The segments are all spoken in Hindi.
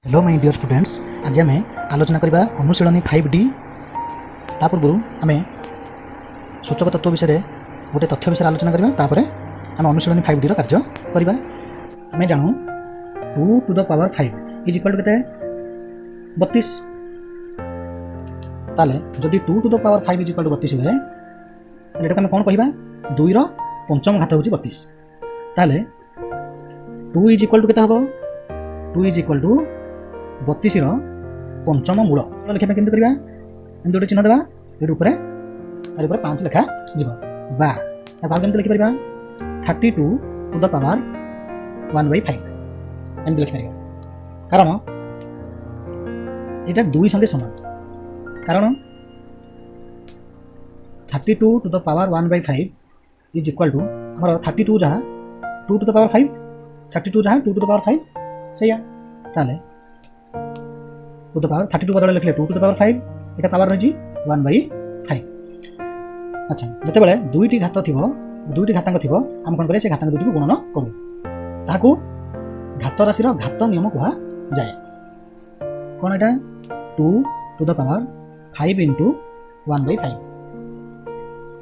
हेलो माय डियर स्टूडेंट्स, आज आम आलोचना करवा अनुशीलनी 5D। ता पूर्व आम सूचक तत्व विषय गोटे तथ्य विषय आलोचना करवा, तापर आम अनुशीलनी 5D कार्य करवा। आम जानू 2 to the power 5 is equal to के 32। ताले जदि 2 to the power 5 is equal to 32 हुए एटा आम कौन कहवा 2 रो पंचम घात होची 32। ताले 2 इज इक्वल टू के हम 2 इज इक्वल टू 32 रो पंचम मूल लिखा केमती करवा एमती गोटे चिन्ह देवा ये 5 लेखा जीव बा केमती लिखिपर 32 to the power 1/5 एमती लिखिपर कारण यहाँ 2 संगे समान। कारण 32 to the power 1/5 is equal to आम 32 जहाँ 2 to the power 5 32 जहाँ 2 to the power 5 से ताले 2 to the power 32 बदल लिखले 2 to the power 5 Etah power रही 1/5। अच्छा जते बेले दुईटी घात थिबो दुईटी घातांक थिबो हम कोन करे से घातांक दुईटी को गुणन करू ताकू घात राशि रो घात नियम कहा जाए। कोन एटा 2 to the power 5 into 1/5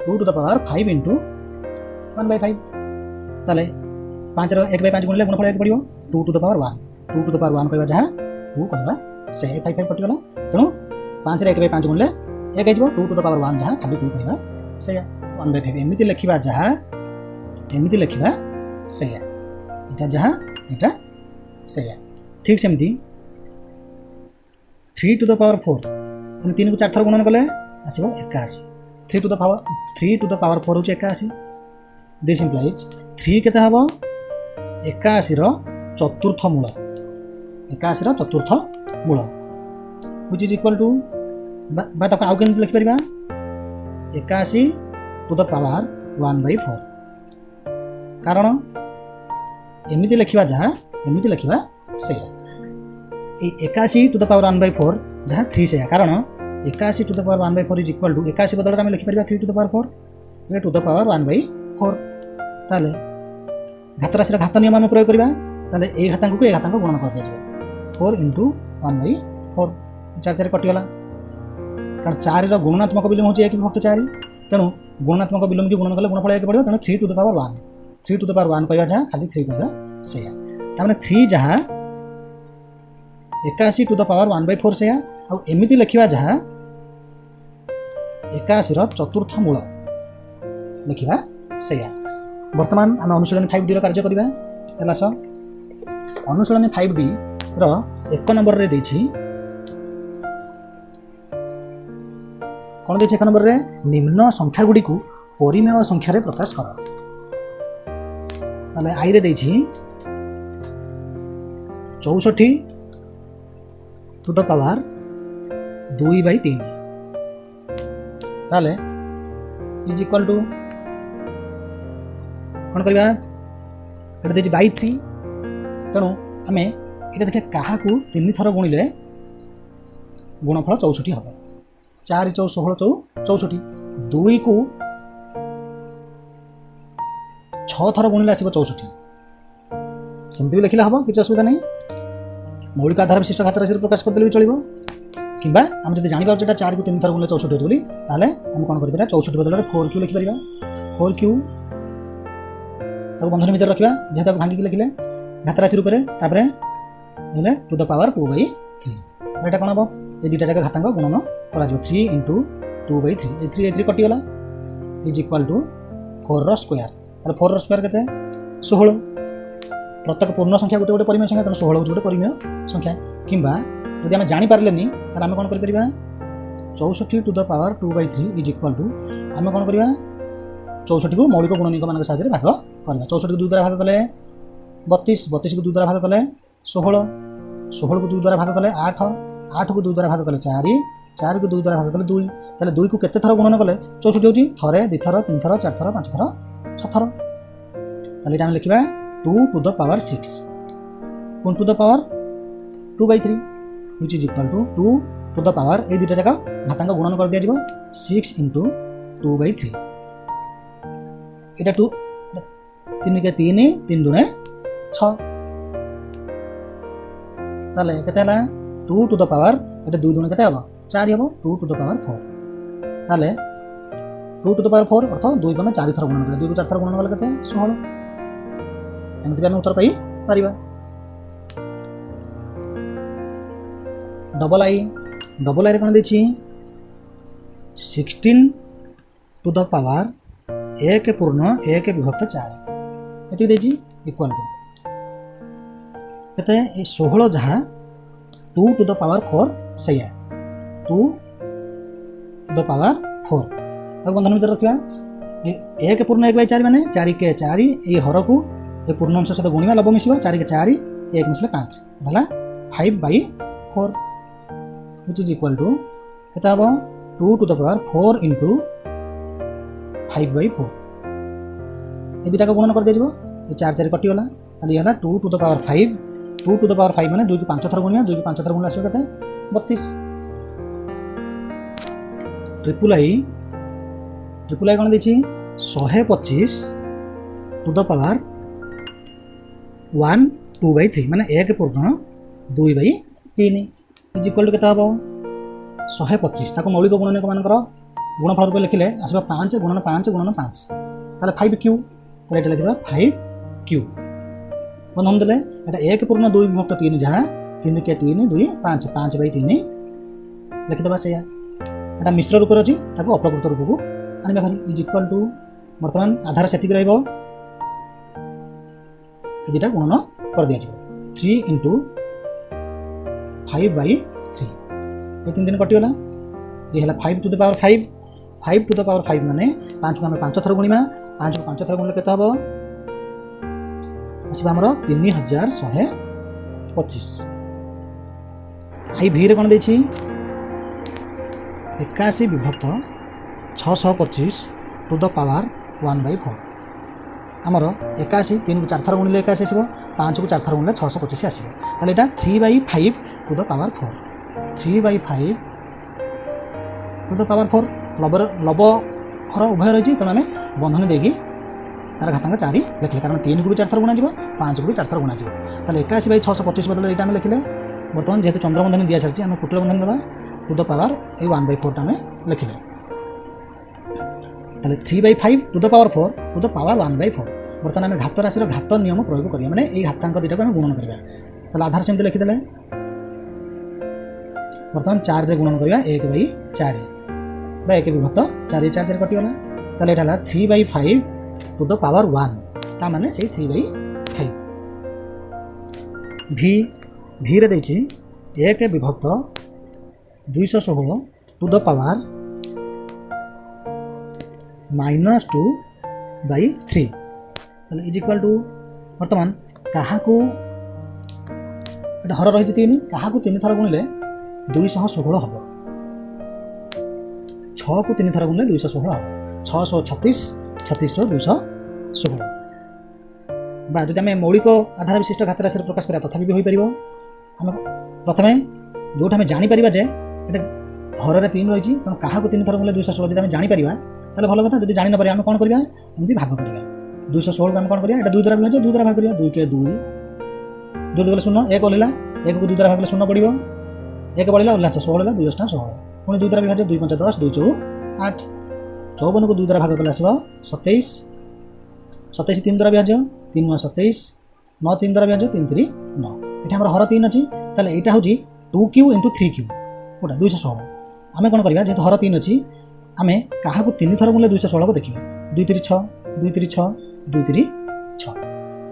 2 to the power 5 into 1/5 ताले 5 रो 1/5 गुणले गुणफल 1 पड़ियो 2 to the power 1 2 to the power 1 कहबा जहा 2 कहबा से 5 5 कटिगला तेणु 5 रे 1/5 गुणले 1 आइजबो 2 to the power 1 जहा खाली 2 कहबा से 1/5 एमिति लिखिबा जहा एमिति लिखिबा से एटा जहा एटा से ठीक सेमती 3 to the power 4 इन 3 को 4 थर गुणन कले आसीबो 81 3 to the power 4 होचे 81 दिस इंप्लाइज 3 केते हबो 81 रो चतुर्थ मूल 81 रो चतुर्थ मूल व्हिच इज इक्वल टू बा तक आउ केन लिखि परिबा 81 to the power 1/4 कारण एमिति लिखिबा जहा एमिति लिखिबा से ए 81 to the power 1/4 जहा 3 से कारण 81 to the power 1/4 is equal to 81 बदल हम लिखि परिबा 3 to the power 4 ये to the power 1/4 ताले घात राशि घात नियम आम प्रयोग करवा ताले ए घातांक को ए घातांक गुणन कर दिया 4 into 1/4 4 4 कटिगला कारण 4 रो गुणात्मक विलोम होची 1 विभक्त 4 तेणु गुणात्मक विलोम की गुणन कले गुणफल 1 पड़ियो तेणु 3 to the power 1 3 to the power 1 कहबा जहा खाली 3 कहबा से ता माने 3 जहा 81 to the power 1/4 से आ एमिति लिखिबा जहा 81 रो चतुर्थ मूल लिखिबा से। वर्तमान आम अनुशीलनी 5D कार्य करवा है सर अनुशीलनी 5D रो 1 नंबर रे देछि कौन देछि 1 नंबर रे निम्न संख्या गुडी को परिमेय संख्या रे प्रकाश कर ताले आई रे देछि 64 to the power 2/3 ताले इज इक्वल टू कौन करवा एटा देछि 3 तेणु आम ये देखिए क्या 3 थर गुणिले गुणफल 64 हम 4 × 16 64 2 को 6 थर गुणिले आसो 64 सेमती भी लिखिले हम किसी असुविधा नहीं मौलिक आधार विशिष्ट घात राशि प्रकाश करदे भी चलो कि आम जब जापर 4 को 3 थर गुणिले 64 होली ताले आम कौन कर 64 बदल 4Q लिखिपर 4Q बंधन भर रखा जेहेतु भांगिक लिखिले घात राशि रूप में टू द पावर 2/3 यहाँ कौन हम ये दुटा जगह घातांक गुणन कर 3 into 2/3 3 कटिगला इज इक्वल टू 4 रो स्क्वायर 4 रो स्क्वायर के 16 प्रत्येक पूर्ण संख्या गोटे गोटे परिमेय संख्या 16 हूँ गोटे परिमेय संख्या किंबा जब आम जापारे आम कौन कर 64 to the power 2/3 is equal to आम कौन करवा 64 को मौलिक गुणनिक मान साहाय्य भाग करवा 64 को 2 द्वारा भाग कले 32 32 को 2 द्वारा भाग कले 16 16 को 2 द्वारा भाग कले 8 8 को 2 द्वारा भाग कले 4 4 को 2 द्वारा भाग कले 2 ताले 2 को केते थर गुणन कले 64 होची थरे 2 थर 3 थर 4 थर 5 थर 6 थर ताले हम लिखिबा 2 to the power 6 1 to the power 2/3 which is equal to 2 to the power ए दुटा जगह घातांक गुणन कर दिया जिवो 6 into 2/3 एटा 2 3 के 3 3 2 6 ताले केते हला 2 टू द पावर एटा 2 गुण केते हबो 4 हबो 2 टू द पावर 4 ताले 2 टू द पावर 4 अर्थ 2 को 4 थर गुणन करे 2 को 4 थर गुणन कले केते 16 एमति हम उत्तर पाई परिबा। डबल आई रे कोन देछि 16 टू द पावर 1 पूर्ण 1 विभक्त 4 एति देछि इक्वल टू केते 16 जहा 2 टू द पावर 4 सैया 2 टू द पावर 4 तक बंधन भीतर रखिया 1 पूर्ण 1 बाय 4 माने 4 के 4 ए हर को ए पूर्ण अंश सहित गुणिबा लब मिसिबो 4 के 4 1 मिसले 5 हला 5 by 4 which is equal to केता हबो 2 to the power 4 into 5 by 4 ए दुटा को गुणन कर दे जबो ए 4 4 कटि होला ताली हला 2 to the power 5 2 to the power 5 माने 2 को 5 थर गुणिया 2 को 5 थर गुणला आसीबो केते 32 ट्रिपल आई कोन देछि 125 टू द पावर 1 2 by 3 माने 1 पूर्ण 2 by 3 इज इक्वल टू केता हबो 125 ताको मौलिक गुणनक मानकर गुणफल रूप लिखिले आसीबा 5 गुणन 5 गुणन 5 ताले 5q ताले एटा लिखिबा 5q बंधन देले एटा 1 पूर्ण 2 विभक्त 3 जहा 3 के 3 2 5 5 by 3 लिखि दबा सेया एटा मिश्र रूप अछि ताको अप्रकृत रूप को आनिबा भारी इज इक्वल टू वर्तमान आधार सेटिक रहइबो एदिटा गुणन कर दिया जिवो 3 into 5 by 3 ये 3 दिन कटि होला ये हला 5 to the power 5 to the power 5 माने 5 को हम 5 थर गुणिमा 5 को 5 थर गुणले केता हबो आसीबा हमरो 3125 आई भी रे कोन देछि 81 विभक्त 625 टू द पावर 1 by 4 हमरो 81 3 को 4 थर गुणले 81 आसीबो 5 को 4 थर गुणले 625 आसीबो ताले एटा 3 by 5 to the power 4 3 by 5 to the power 4 लब हर उभय रही तेना आम बंधन देगी तार घातांक 4 लिखले कारण 3 को भी 4 थर गुणा 5 को भी 4 थर गुणा ताले 81 by 625 बदल ये लिखले बर्तमान जेहेतु चंद्रबंधन दिया सारी आम कुटिल बंधन देवा टू द पावर 1 by 4 लिखले ताले 3 by 5 to the power 4 to the power 1 by 4 बर्तमान आम घात राशि घात नियम प्रयोग करिया माने ए घातांक दुटा को गुणन करिया ताले आधार सेमति लिखिदेले बर्तमान 4 रे गुणन करिया 1 by 4 बा 1 विभक्त 4 4 4 कटि होला ताले एटा हला 3 by 5 टू द पावर 1 ता माने से 3 by 5 भी रे दैछि 1 विभक्त 216 टू द पावर -2 by 3 ताले इज इक्वल टू वर्तमान काहाकू एटा हर रही 3 काहाकू 3 थर गुणिले 216 हबो 6 को 3 थर गुणले 216 हबो 636 36 216 बा जदि आम मौलिक आधार विशिष्ट घात राशि प्रकाश करा तथापि भी होई परिबो हम प्रथमे जोठ हम जानि परिबा जे एटा हर रे 3 रही त काहाकू 3 थर गुणले 216 जदि हम जानि परिबा ताले भलो कथा जदि जानि न परिबा हम कोन करबा एमति भाग करबा 216 को हम कोन करिया एटा 2 द्वारा विभाज्य 2 द्वारा भाग करिया 2 के 2 2 गले 0 1 ओलेला 1 को 2 द्वारा भाग कले 0 पड़िबो 1 बढ़िला ओला 16 ला 2 16 पुणी 2 द्वारा विभाज्य 2 5 10 2 4 8 54 को 2 द्वारा भाग कले आसीबो 27 27 3 द्वारा विभाज्य 3 9 27 9 3 द्वारा विभाज्य 3 3 9 एटा हमर हर 3 अछि ताले एटा होजी 2q * 3q ओटा 216 आमे कोन करबा जेतो हर 3 अछि आमे काहाकू 3 थर गुणले 216 को देखिबा 2 3 6 2 3 6 2 3 6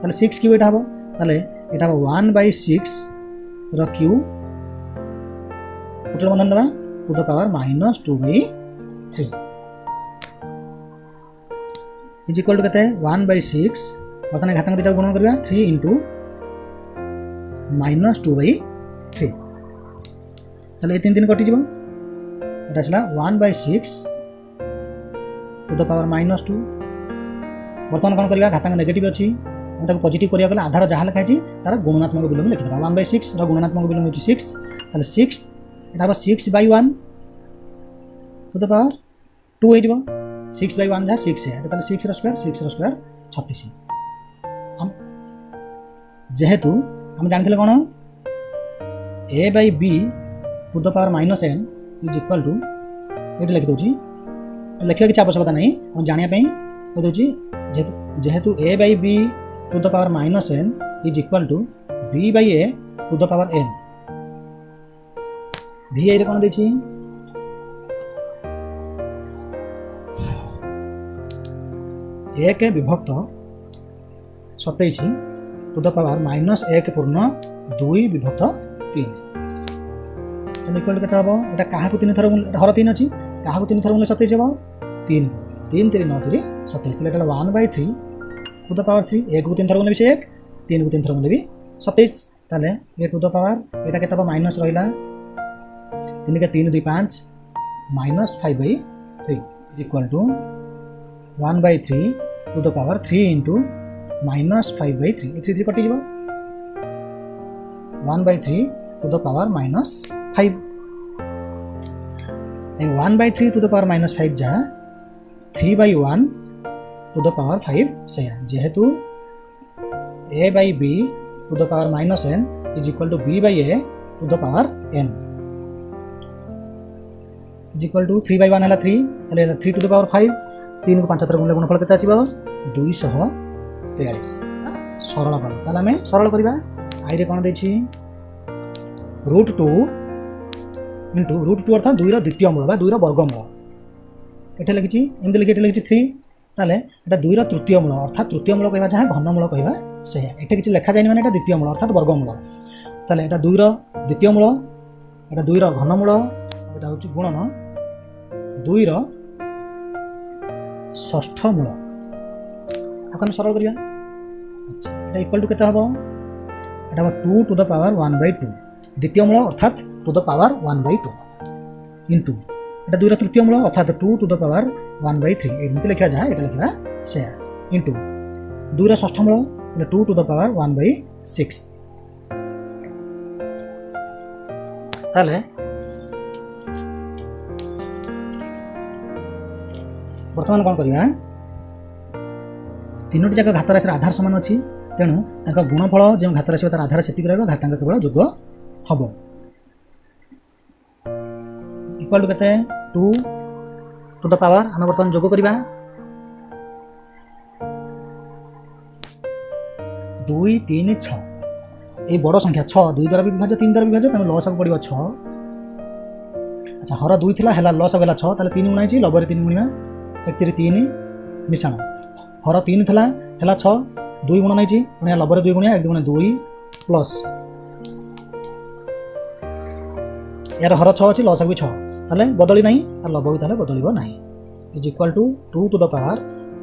ताले 6q एटा हबो ताले एटा 1 by 6 र q कुटल बंधन दबा to the power -2 by 3 is equal to केते 1 by 6 बर्तन घातांक दुटा गुणन करबा 3 into -2 by 3 ताले 3 3 कटि जिवो एटा छला 1 by 6 टू द पावर -2 बर्तमान कोन करबा घातांक नेगेटिव अछि हम ताको पॉजिटिव करिया गला आधार जहा लिखा अछि तार गुणनात्मक विलोम लिखि दबा 1 by 6 र गुणनात्मक विलोम होछि 6 ताले 6 एटा 6 by 1 टू द पावर 2 हो जिवो 6 by 1 जा 6 है ताले 6 रो स्क्वायर 36 हम जेहेतु हम जानथिले कोन a by b to the power minus n is equal to ये लिखिदे लिखा किसी आवश्यकता नहीं हम जानापी कहीदे जेहेतु a by b to the power minus n is equal to b by a to the power n भी आई कौन देखिए एक विभक्त 27 टू द पावर माइनस 1 पूर्ण 2 विभक्त 3 इक्वल के हम यहाँ क्या तीन थर हर 3 अच्छी क्या 3 थर मूल्य 27 हम 3 3 3 9 3 27 ये 1/3 टू द पावर 3 1 को 3 थर मूल्य भी से 1 3 को 3 थर मूल्य भी 27 ताले ये टू द पावर यहाँ के माइनस रहा 3 के 3 2 5 minus 5/3 is equal to 1/3 to the power 3 into minus 5/3 3 3 कटिज 1/3 to the power minus 5 1/3 to the power minus 5 जहाँ 3/1 टू द पावर 5 से जेहेतु a by b to the power minus n is equal to b by a to the power n is equal to 3/1 है 3 3 टू द पावर 5 3 को 5 गुण गुणफल के 243 सरल कल आम सरल करवा आई कौन देखिए √2 इंटू √2 अर्थात 2 द्वितीय मूल 2 वर्गमूल ये लिखी एमती लिखी 3 ताले ये 2 तृतीय मूल अर्थात तृतीय मूल कह जहाँ घनमूल कह से ये किसी लिखा जाए मैंने द्वितीय मूल अर्थात वर्गमूल ताले ये 2 द्वितीय मूल ये 2 घनमूल यहाँ हूँ गुणन 2 षष्ठ मूल आपको हम सरल करवा अच्छा ये इक्वल टू के हम यहाँ 2 टू द पावर 1/2 द्वितीय मूल अर्थात टू द पावर 1/2 इंटू ये 2 तृतीय मूल अर्थात 2 टू द पावर 1/3 एमती लिखा जाए ये लिखा से इंटू 2 षष्ठ मूल 2 टू द पावर 1/6 ताले बर्तमान कौन करवा 3टी जाक घात राशि आधार सामान अच्छी तेणु गुणफल जो घात राशि तार आधार से घातांक केवल जोग हम इक्वल टू के 2 टू द पावर आम बर्तमान जोग करवा 2 3 6 ये बड़ संख्या 6 2 द्वारा विभाज्य 3 द्वारा विभाज्य तेणु लस पड़ो 6 अच्छा हर 2 थी लस गला 6 ताले 3 गुणा लबर 3 गुणा 1 3 मिशाण हर 3 थी 6 2 गुण नहीं पुणी लबर 2 गुणिया 1 गुणा 2 प्लस यार हर 6 अच्छी लस भी 6 ताले बदली ना तार लब भी ताले बदल ना is equal to 2 to the power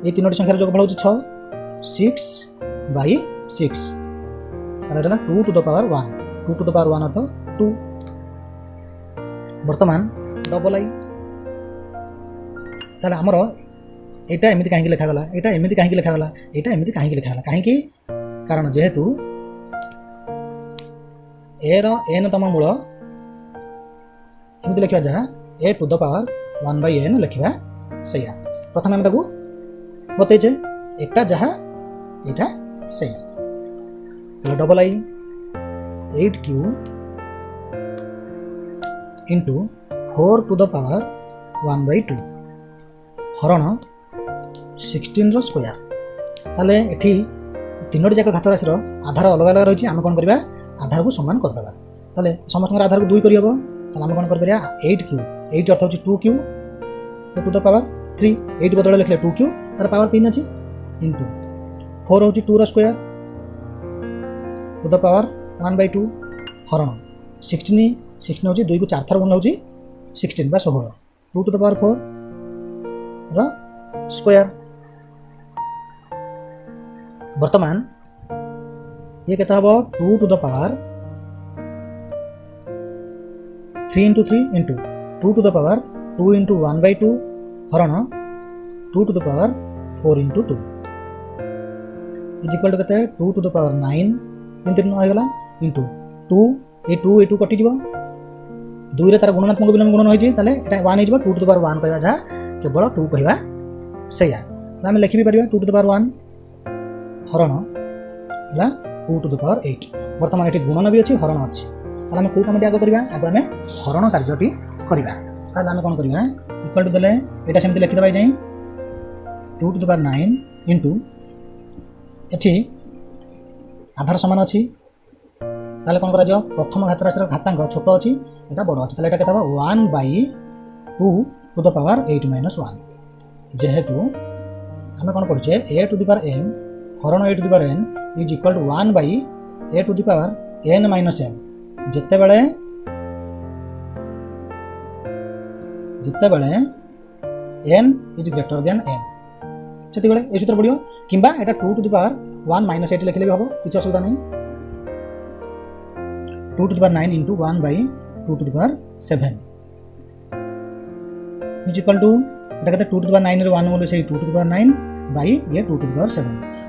ये 3टी संख्यार जोगफल हूँ 6/6 ताले 2 to the power 1 2 to the power 1 अर्थ 2 बर्तमान डबल आई ताले आमर एटा एमती कहीं लिखागला एटा एमती कहीं लिखागला एटा एमती कहीं लिखागला कहीं कारण जेहेतु ए रो n तम मूल एमती लिखा जहाँ ए टू द पावर 1/n लिखा से प्रथम आम ताकू बतईचे एटा जहाँ एटा से डबल आई 8q into 4 to the power 1/2 हरण 16 रो स्क्वायर ताले एठी 3टी जाक घात राशि आधार अलग अलग रही आम कौन करवा आधार को सम्मान करदेगा ताले समस्त आधार को 2 कर आम कौन कर 8q 8 अर्थ हूँ 2q टू द पावर 3 8 बदल लिखले 2q तार पावर 3 अच्छी इंटू 4 हूँ 2 रो स्क्वायर टू द पावर 1/2 हरण 16 हूँ 2 को 4 थर गुण हूँ 16 बा 16 2 टू द पावर 4 रो स्क्वायर वर्तमान ये कहता हम 2 to the power 3 into 3 into 2 to the power 2 into 1/2 हरण 2 to the power 4 into 2 is equal to कहते 2 टू द पावर 9 इंटू होगा इंटू 2 ये 2 कटिज 2 रे तार गुणात्मक विलोम गुणन होइछि ताले एटा 1 हो 2 टू द पावर 1 कहवा जहाँ केवल 2 कहवा से आम लिखि भी पार 2 टू द पावर 1 हरण है 2 टू द पावर 8 बर्तमान ये गुणन भी अच्छी हरण अच्छी ताले हम को कामटी आगे करबा आगे हम हरण कार्यटी करबा ताले हम कोन करबा इक्वल टू देले एटा सेमति लिखि दबाई जाई 2 टू द पावर 9 इनटू एठी आधार समान अछि ताले कोन करा जो प्रथम घात राशि घातांक छोट अछि एटा बड़ अछि ताले एटा केता 1/2 टू द पावर 8 - 1 जेहेतु हम कोन पढछे a to the power m हरण a to the power n is equal to 1/a to the power n - m जत्ते बेले n इज ग्रेटर देन n सेति बेले ए सूत्र पडियो किबा एटा 2 टू द पावर 1 - 8 लिखले भी हबो किछ असुविधा नहीं 2 to the power 9 into 1/2 to the power 7 is equal to एटा कते 2 टू द पावर 9 रे 1 बोले से 2 टू द पावर 9 बाई ये 2 टू द पावर 7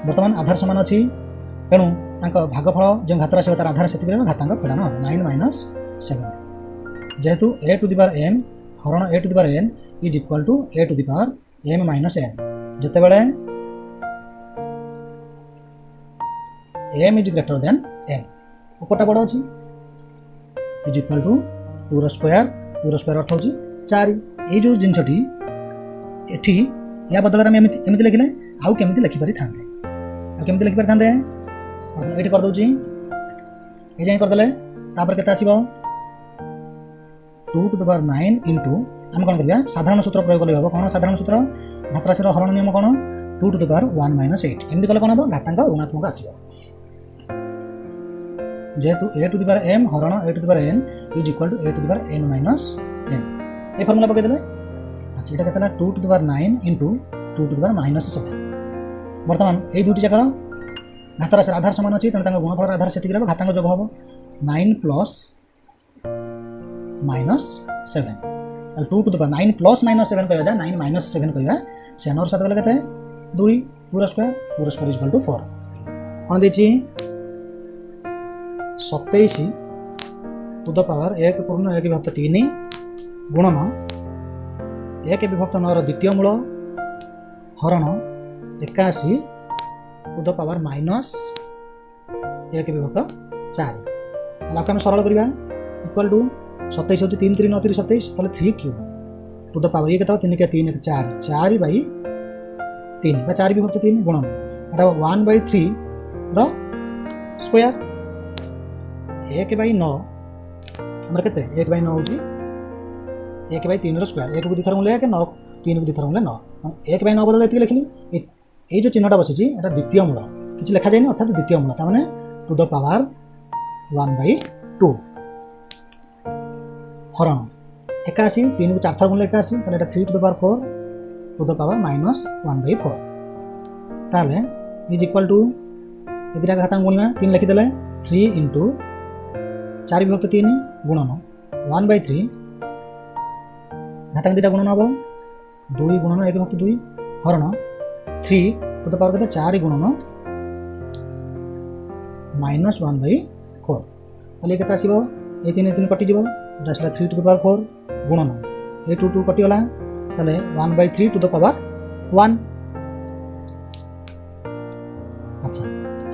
वर्तमान आधार समान अछि तेनु तांका भागफल जे घात राशि तार आधार सेति करे घातांक फेडानो 9 - 7 जेहेतु a to the power m हरण a to the power n is equal to a to the power m - n जते बेले m is greater than n उपटा बड़ अछि इज इक्वल टू 2 रो स्क्वायर अर्थ होची 4 ए जो जिंसटी एठी या बदल रे एमिति लिखले आउ केमिति लिखि पारि थांते आ केमिति लिखि पारि थांते एठी कर दोची ए जाय कर दले तापर केता आसीबो 2 टू द पावर 9 इनटू हम कोन करिया साधारण सूत्र प्रयोग करले हबो कोन साधारण सूत्र घात राशि रो हरण नियम कोन 2 टू द पावर 1 - 8 एमिति कले कोन हबो घातांक ऋणात्मक आसीबो जेहेतु a to the power m हरण a to the power n is equal to a to the power n - n ए फार्मूला पके देबे अच्छा एटा केतला 2 to the power 9 into 2 to the power -7 वर्तमान ए दुटी जकर घात राशि आधार समान अछि तन तांग गुणफल आधार सेति करबो घातांक जोग हबो 9 प्लस -7 ताल 2 टू द पावर 9 प्लस -7 कहया जा 9 - 7 कहया से नर साथ गले केते 2 पूरा स्क्वायर इज इक्वल टू 4 कोन देछि 27 टू द पावर 1 पूर्ण 1 विभक्त 3 गुणन 1 विभक्त 9 रो द्वितीय मूल हरण 81 टू द पावर माइनस 1 विभक्त 4 लाके हम सरल करिबा इक्वल टू 27 होची 3 3 9 3 27 तले 3 क्यूब टू द पावर ये केता 3 के 3 1 4 4 बाई 3 बा 4 विभक्त 3 गुणन एटा 1/3 रो स्क्वायर 1/9 हमर केते 1/9 होची 1/3 रो स्क्वायर 1 को दिथर मूल्य के 9 3 को दिथर मूल्य 9 1/9 बदले एति लिखली ए जो चिन्हटा बसिछि एटा द्वितीय मूल किछि लिखा जायनि अर्थात द्वितीय मूल ता माने टू द पावर 1/2 हरण 81 3 को 4 थर मूल्य 81 ताले एटा 3 to the power 4 to the power -1/4 ताले इज इक्वल टू एदिरा घातांक गुणिया 3 लिखि देले 3 इनटू 4 विभक्त 3 गुणन 1/3 घातांक दिटा गुणन हबो 2 गुणन 1 विभक्त 2 हरण 3 टू द पावर केते 4 गुणन -1/4 ताले केते आसीबो ए 3 कटि जिवो एटा आसला 3 टू द पावर 4 गुणन ए 2 2 कटि गला ताले 1/3 टू द पावर 1 अच्छा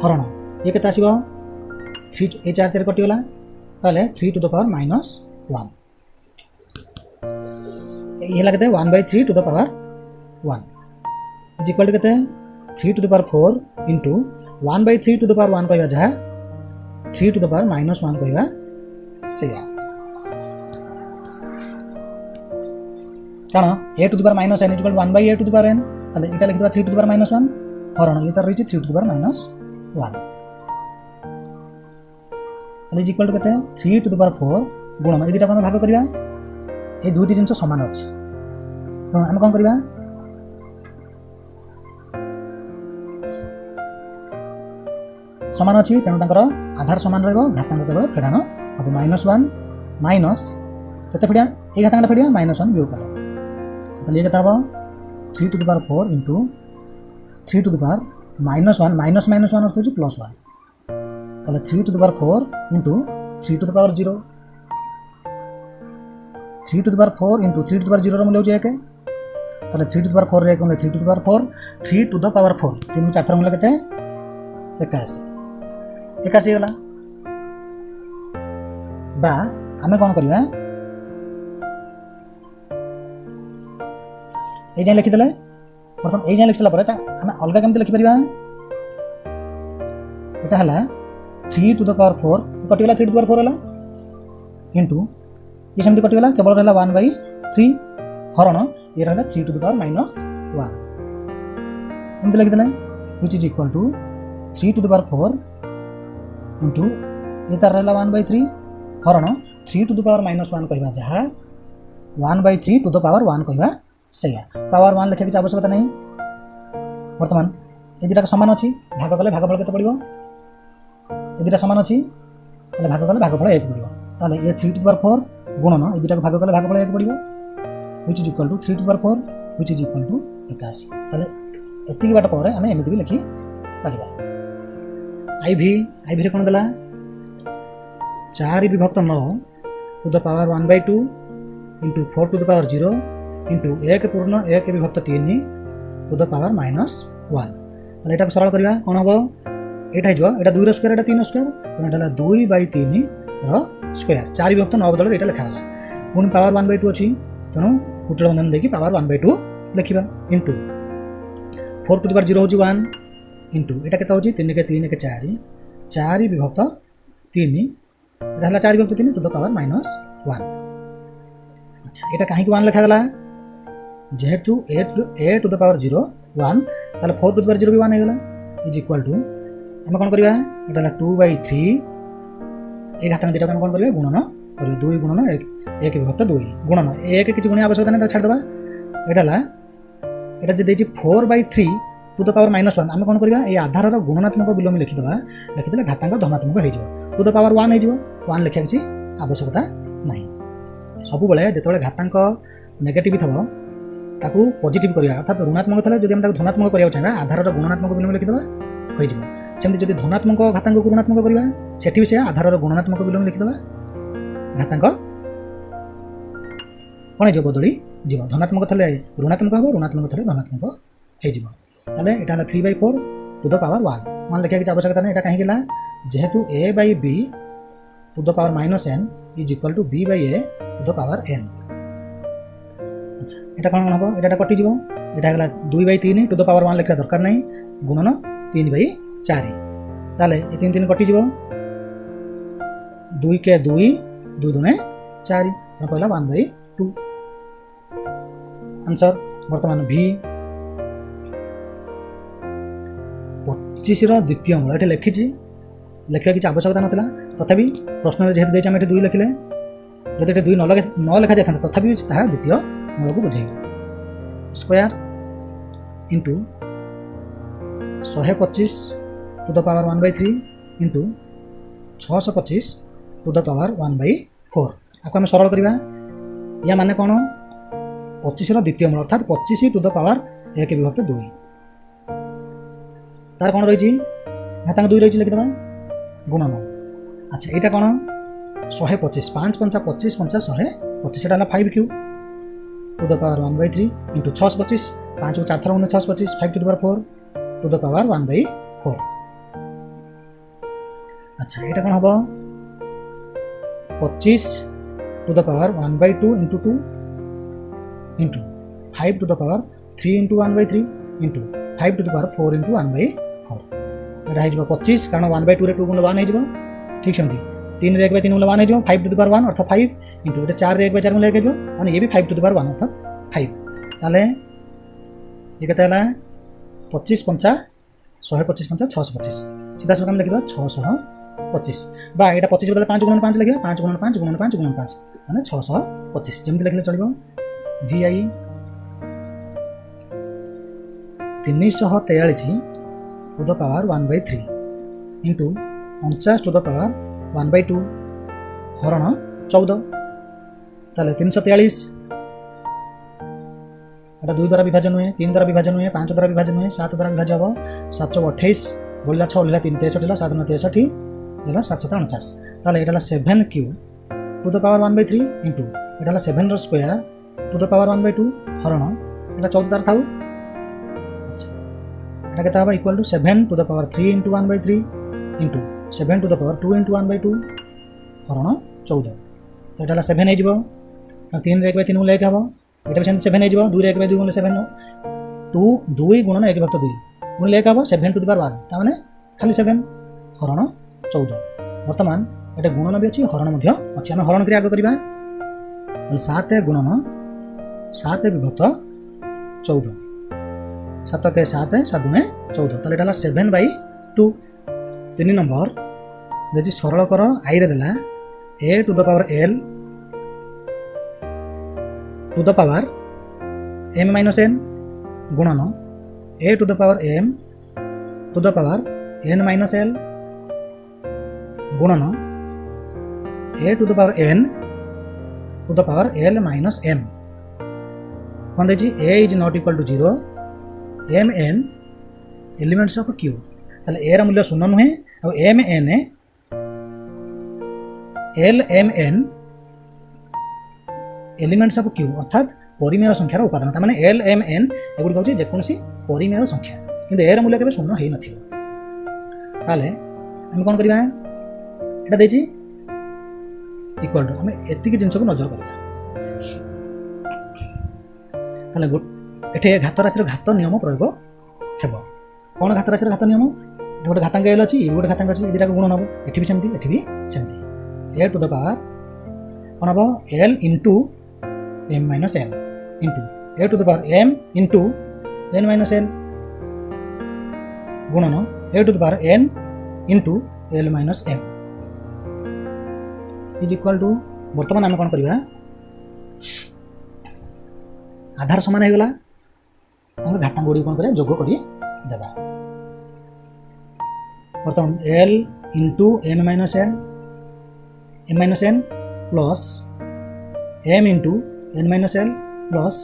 हरण ये केते आसीबो 3 ए 4 4 कटि गला ताले 3 टू द पावर -1 ये लगते 1/3 to the power 1 is equal to कहते 3 to the power 4 into 1/3 to the power 1 कहबा जहा 3 टू द पावर -1 कहबा सेया काना a to the power -n is equal to 1/a to the power n ताले एटा लिखि दबा 3 टू द पावर -1 हरण ये तार रहिछि 3 टू द पावर -1 ताले इज इक्वल टू कहते 3 टू द पावर 4 गुणन ए दुटा कोन भाग करिया ए दुटी जिंस समान अछि तो हम कोन करिया समान अछि तेनु तांकर आधार समान रहबो घातांक केवल फेडानो अब -1 माइनस केते फेडिया ए घातांक फेडिया -1 वियोग करो ताले केता हो 3 to the power 4 into 3 to the power -1 minus -1 अर्थ होची +1 ताले 3 to the power 4 into 3 to the power 0 3 to the power 4 into 3 to the power 0 रो मूल्य होची 1 ताले 3 टू द पावर 4 रे कोन 3 to the power 4 3 to the power 4 तीन चार थर मूल्य केते 81 गला बा आमे कौन करवा ये जाए लिखिदे प्रथम ये जाए लिखि सारा पर आमे अलग केमती लिखि परिबा एटा हला 3 टू द पावर 4 कटिगला 3 टू द पावर 4 हला इंटू ये सेमती कटिगला केवल रहला 1/3 हरण ये रहला 3 टू द पावर -1 एमती लिखिदे which is equal to 3 to the power 4 into ये तार रहला 1/3 हरण 3 टू द पावर -1 कहबा जहा 1/3 टू द पावर 1 कहबा सेया पावर 1 लिखे की आवश्यकता नहीं वर्तमान ए दिटा समान अछि भाग कले भागफल केते पड़िबो ए दिटा समान अछि तले भाग कले भागफल 1 पड़िबो ताले ये 3 टू द पावर 4 गुणन ए दिटा भाग कले भागफल 1 पड़िबो which is equal to 3 to the power 4 which is equal to 81 ताले एति बाट पर हमें एमिति भी लिखि परिबा आईवी रे कोन दला 4 विभक्त 9 to the power 1/2 into 4 to the power 0 into 1 पूर्ण 1 विभक्त 3 टू द पावर -1 ताले एटा सरल करबा कोन हबो एटा हिजो एटा 2 रो स्क्वायर एटा 3 रो स्क्वायर तो एटा 2/3 रो स्क्वायर 4 विभक्त 9 बदल एटा लिखा होला पुन पावर 1/2 अछि तनो कुटल बंधन देखि पावर 1/2 लिखिबा इंटू 4 टू द पावर 0 होची 1 इंटू एटा केता होची 3 के 3 के 4 4 विभक्त 3 एटा हला 4 विभक्त 3 टू द पावर -1 अच्छा एटा काहे कि 1 लिखा गला जेहेतु a टू द पावर 0 1 ताले 4 टू द पावर 0 भी 1 हे गला इज इक्वल टू हम कोन करबा एटा 2/3 ए घातांक दिटा कोन करबा गुणन करबा 2 गुणन 1 विभक्त 2 गुणन 1 किछि गुण आवश्यकता नै छाड़ दबा एटा जे देछि 4/3 टू द पावर -1 हम कोन करबा ए आधार रो गुणनात्मक विलोम लिखि दबा लिखिदले घातांक धनात्मक हे जिवो टू द पावर 1 हे जिवो 1 लिखा किछि आवश्यकता नै सब बेले जेतबेले घातांक नेगेटिव थबो ताकू पॉजिटिव करिया अर्थात ऋणात्मक थले जदि हम ताकू धनात्मक करिया चाहबा आधार रो गुणनात्मक विलोम लिखि दबा होई जिवो सेमति जदि धनात्मक घातांक को ऋणात्मक करिया सेठी भी से आधार रो गुणनात्मक विलोम लिखि दबा घातांक कोन जे बदली जीव धनात्मक थले ऋणात्मक हबो ऋणात्मक थले धनात्मक हे जीव ताले एटा हला 3/4 टू द पावर 1 लिखा कि आवश्यकता नै एटा काहे गेला जेहेतु a/b to the power -n is equal to b/a to the power n अच्छा एटा कोन हबो एटा कटि जीव एटा हला 2/3 टू द पावर 1 लिखा दरकार नै गुणन 3/4 ताले ए 3 3 कटि जीव 2 के 2 2 दुने 4 हम कहला 1/2 आंसर वर्तमान v 25 रो द्वितीय मूल एटे लिखिछि लिखिबा किछि आवश्यकता नथिला तथापि प्रश्न रे जेहेतु देछि हम एटे 2 लिखिले जदि एटे 2 न लिखा जाय तथापि ताहा द्वितीय मूल को बुझाइबा square into 125 to the power 1/3 into 625 to the power 1/4 आको हम सरल करबा या माने कोन 25 रो द्वितीय मूल अर्थात 25 टू द पावर 1 विभक्त 2 तार कोन रहिछि घातांक 2 रहिछि लिखि दबा गुणन अच्छा एटा कोन 125 5 5 25 5 125 एटा 5 cube to the power 1/3 into 625 5 को 4 थरा 625 5 to the power 4 to the power 1/4 अच्छा एटा कोन हबो 25 to the power 1/2 into 2 into 5 to the power 3 into 1/3 into 5 to the power 4 into 1/4 एटा हे जबो 25 कारण 1/2 रे 2 गुण 1 हे जबो ठीक सेमती 3 रे 1 3 गुण 1 हे जबो 5 टू द पावर 1 अर्थात 5 इंटू एटा 4 रे 1 4 गुण 1 हे जबो माने ये भी 5 टू द पावर 1 अर्थात 5 ताले ये केते हला 25 5 125 5 625 सीधा सम लिखिबा 625 बा एटा 25 बदले 5 गुण 5 लिखिबा 5 गुण 5 गुण 5 गुण 5 माने 625 जेमति लिखले चलिबो vi 343 to the power 1/3 into 49 to the power 1/2 हरण 14 ताले 343 एटा 2 द्वारा विभाजन हुए 3 द्वारा विभाजन हुए 5 द्वारा विभाजन हुए 7 द्वारा विभाजन हबो 728 बोलला 6 लेला 3 63 ला 7 9 63 देला 749 ताले एटा 7 cube to the power 1/3 into एटा 7 रो स्क्वायर टू द पावर 1/2 हरण एटा 14 द्वारा थाउ अच्छा एटा केता हबा equal to 7 to the power 3 into 1/3 into 7 to the power 2 into 1/2 हरण 14 तो ये 7 हो 3 रे 1/3 गुणिले 1 हम ये भी 7 हो 2 रे 1/2 गुणिले 7 हो 2 गुणन 1/2 गुणिले 1 हम 7 टू द पावर 1 ताने खाली 7 हरण 14 वर्तमान ये गुणन भी अच्छी हरण अच्छी आम हरण क्रिया आग करवा 7 गुणन 7 विभक्त 14 7 के 7 7 में 14 तो ये 7/2 3 नंबर जी सरल कर आई रे देला a to the power l to the power m minus n गुणन a to the power m to the power n minus l गुणन a to the power n to the power l minus m कौन देखिए a is not equal to 0 m n elements of q ताले a रा मूल्य 0 नुहे और m n l m n elements of q अर्थात परिमेय संख्यार उपादान ता माने l m n एगुडी कहउछि जेकोनसी परिमेय संख्या किंतु a रा मूल्य केबे 0 हेइ नथिबो ताले हम कोन करिबा एटा देछि इक्वल टू हम एतिकी जिंस को नजर करिबा ताले एठे घात राशि घात नियम प्रयोग हेबो कोन घात राशि घात नियम गोटे घातांक l अछि गोटे घातांक अछि एदिरा गुणन हबो एठी भी सेमती a टू द पावर कोन हबो l into m minus n into a to the power m into n minus n गुणन a to the power n into l minus m is equal to वर्तमान आम कौन करवा आधार समान हो गला घातांक गुड़ी कौन कर जोग कर देबा वर्तमान l into m minus n plus m into n minus l plus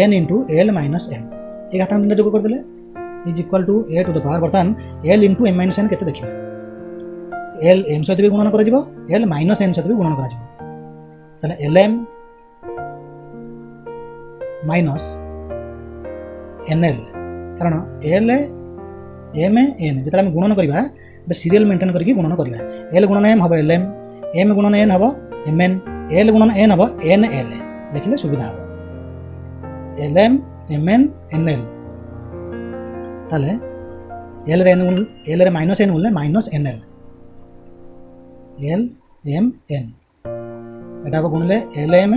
n into l minus m ये घातांक तीन जोग कर देले is equal to a to the power वर्तमान l into m minus n केते देखिबा l m सहित भी गुणन करा जिवो l minus n सहित भी गुणन करा जिवो तने lm minus nl कारण l m n जेतला हम गुणन करबा बे सीरियल मेंटेन करके गुणन करबा l गुणन m हबो lm m गुणन n हबो mn l गुणन n हबो nl लिखले सुविधा हबो lm mn nl ताले l रे n l रे माइनस n उले minus nl l m n एटा हबो गुणले lm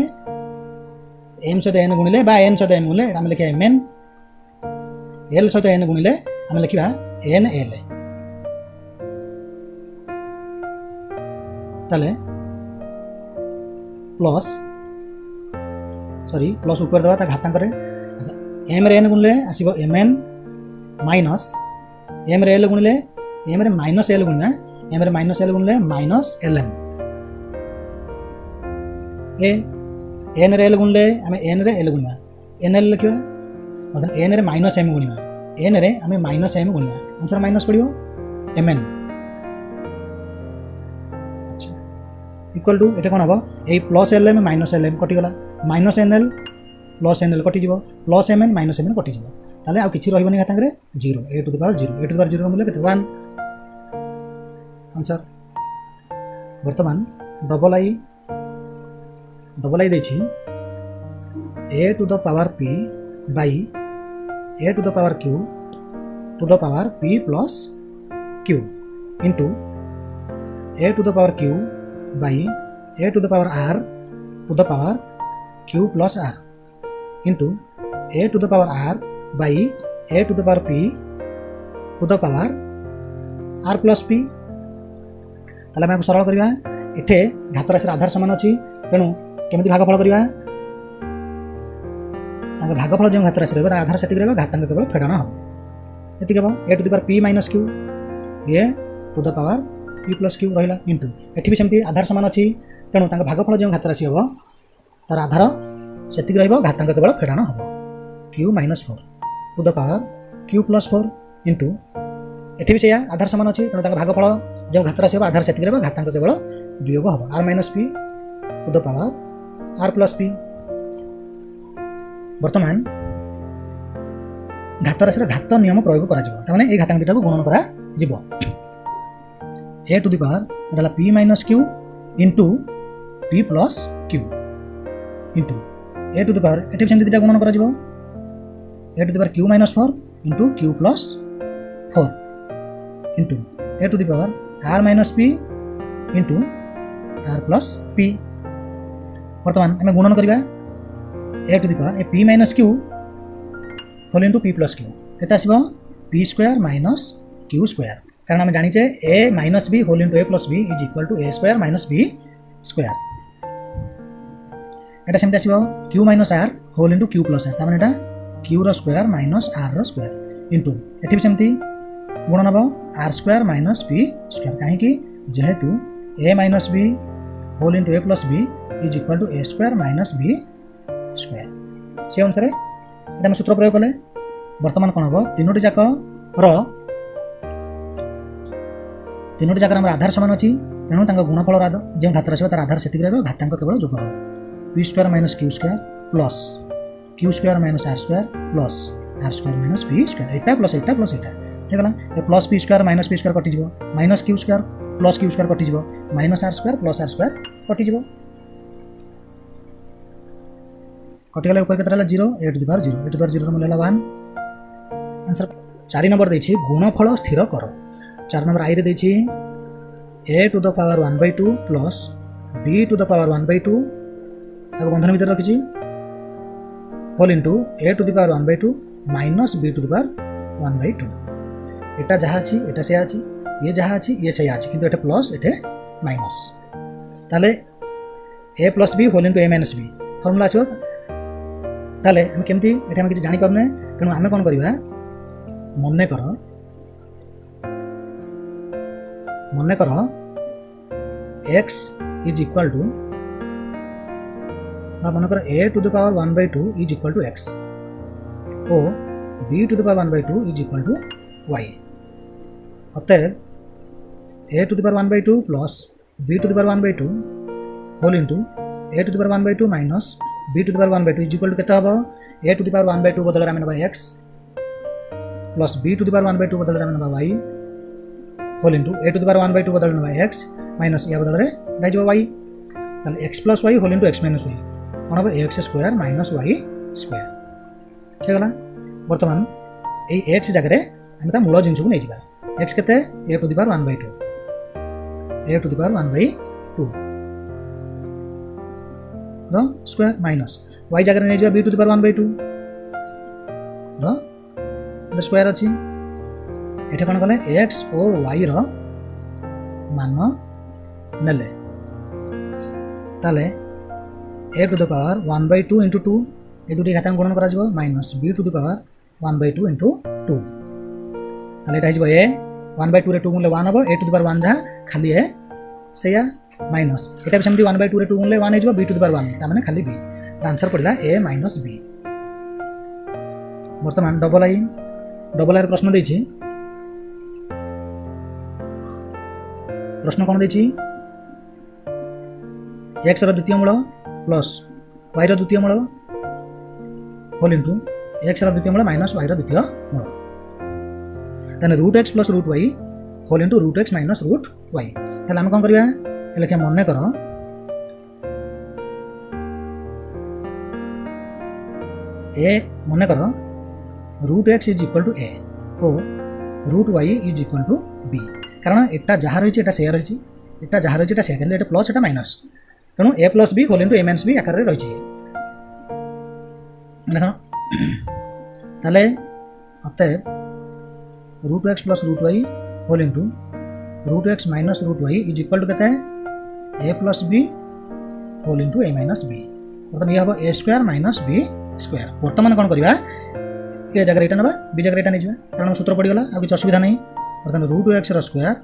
m सहित n गुणिले बा n सहित m गुणिले हम लिखे mn l सहित n गुणिले हम लिखिबा nl ताले प्लस सॉरी प्लस ऊपर दवा ता घातांक रे m रे n गुणले आसीबो mn माइनस m रे l गुणले m रे माइनस l गुणना m रे माइनस l गुणले माइनस lm ए n रे l गुणले हमें n रे l गुणना nl लिखिबा मतलब n रे माइनस m गुणिबा n रे हमें माइनस m गुणिबा आंसर माइनस पड़िबो mn अच्छा इक्वल टू एटा कोन हबो ए प्लस lm माइनस lm कटि गला माइनस nl प्लस nl कटि जिवो प्लस mn माइनस mn कटि जिवो ताले आ किछि रहिबोनी घातांक रे 0 a to the power 0 a to the power 0 रो मूल्य केते 1 आंसर वर्तमान डबल आई देछि a to the power p by a to the power q to the power p plus q into a to the power q by a to the power r to the power q plus r into a to the power r by a to the power p to the power r plus p ताले हम सरल करबा एठे घात राशि आधार समान अछि तेनु केमिति भागफल करबा ताके भागफल जो घात राशि रहबा आधार सेति रहबा घातांक केवल फेडाना हो एति केबो a to the power p minus q a to the power p plus q रहिला इनटू एठी भी सेमति आधार समान अछि तेनु ताके भागफल जो घात राशि हबो तार आधार सेति रहबो घातांक केवल फेडाना हो q minus 4 to the power q plus 4 into एठी भी सेया आधार समान अछि तेनु ताके भागफल जो घात राशि हबो आधार सेति रहबो घातांक केवल वियोग हबो r minus p to the power r plus p वर्तमान घात राशि घात नियम प्रयोग करा जिवो त माने ए घातांक दिटा को गुणन करा जिवो a टू द पावर एला p minus q into p plus q into a to the power एठी सेमती दिटा गुणन करा जिवो a to the power q minus 4 into q plus 4 into a to the power r minus p into r plus p वर्तमान आम गुणन करवा a to the power p minus q whole into p plus q केते आसीबो p square minus q square कारण आम जानिचे a minus b whole into a plus b is equal to a square minus b square एटा सेमते आसीबो q minus r whole into q plus r तामाने एटा q रो स्क्वायर माइनस r रो स्क्वायर इंटू एठी भी सेमती गुणन हबो r square minus p square काहे कि जेहेतु a minus b whole into a plus b is equal to a square minus b square से अनुसार एटा हम सूत्र प्रयोग कले वर्तमान कोन हबो तीनोटी जाक हमर आधार समान अछि तेणु तांका गुणफल जो घात आसो तार आधार सेतिक रहबो घातांक केवल जोग हो p square minus q square plus q square minus r square plus r square minus p square एटा प्लस एटा ठीक गला ए plus p square minus p square कटि जिवो minus q square plus q square कटि जिवो minus r square plus r square कटि जिवो कटि गला ऊपर केतरा 0 a to the power 0 a to the power 0 रो मूल्य हला 1 आंसर 4 नंबर देछि गुणफल स्थिर करो 4 नंबर आई रे देछि a to the power 1/2 plus b to the power 1/2 ताको बंधन भीतर रखिछि whole into a to the power 1/2 minus b to the power 1/2 एटा जहा अछि एटा से अछि ये जहा अछि ये से अछि किंतु एटा प्लस एटे माइनस ताले a plus b whole into a minus b formula आछो ताले हम केमती एटा हम किछ जानि पाबने तेनु हमें कोन करिवा मन्ने करो x इज इक्वल टू मन कर a to the power 1/2 is equal to x और b to the power 1/2 is equal to y अतएव a to the power 1/2 plus b to the power 1/2 whole into a to the power 1/2 minus b to the power 1/2 is equal to केते हबो a टू द पावर 1/2 बदल रे हम नबा x plus b to the power 1/2 बदल रे हम नबा y whole into a to the power 1/2 बदल नबा x माइनस या बदल रे दाइ जबो y ताले x plus y whole into x minus y कोन हबो x square minus y square ठीक गला वर्तमान ए x जगह रे हम ता मूल जिंस को नै जिबा x केते a to the power 1/2 a to the power 1/2 रो स्क्वायर माइनस y जगह रे नै जिबा b टू द पावर 1/2 रो स्क्वायर अछि एठे कोन कले x और y रो मान नेले ताले a to the power 1/2 into 2 ए दुटी घातांक गुणन करा जिवो minus b to the power 1/2 into 2 ताले एटा जिवो a 1/2 रे 2 गुणले 1 हबो a टू द पावर 1 जा खाली है सेया माइनस एटा भी सेमती 1/2 रे 2 गुणले 1 हे जिवो b टू द पावर 1 ता माने खाली b आंसर पड़ला a माइनस b वर्तमान डबल आई प्रश्न देछि प्रश्न कोन देछि x रो द्वितीय मूल प्लस y रो द्वितीय मूल होल इनटू x रो द्वितीय मूल माइनस y रो द्वितीय मूल तने root x plus root y whole into root x minus root y तले हम कोन करबा लेके मन्ने करो a मन्ने करो root x is equal to a और root y is equal to b कारण एटा जहा रहिछि एटा शेयर रहिछि एटा जहा रहिछि एटा शेयर करले एटा प्लस एटा माइनस तेणु a plus b whole into a minus b आकार रे रहिछि देखो ताले अतएव root x plus root y whole into root x minus root y is equal to केते a plus b whole into a minus b मतलब ये हबो a square minus b square वर्तमान कोन करबा ए जगह एटा नबा b जगह एटा नै जिबा कारण सूत्र पड़ी गला आ किछ असुविधा नै वर्तमान रूट x रो स्क्वायर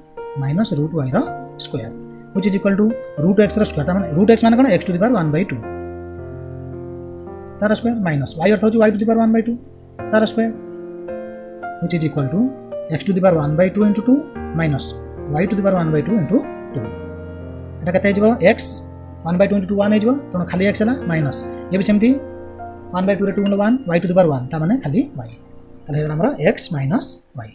माइनस रूट y रो square which is equal to root x रो स्क्वायर माने रूट x माने कोन x टू द पावर 1/2 तार स्क्वायर माइनस y अर्थ हो y टू द पावर 1/2 तार square which is equal to x to the power 1/2 into 2 minus y to the power 1/2 into 2 एटा कते जिवो x 1/2 into 2 1 हे जिवो तनो खाली x हला माइनस ये भी सेमती 1/2 रे 2 1 y टू द पावर 1 ता माने खाली y ताले हमरा x माइनस y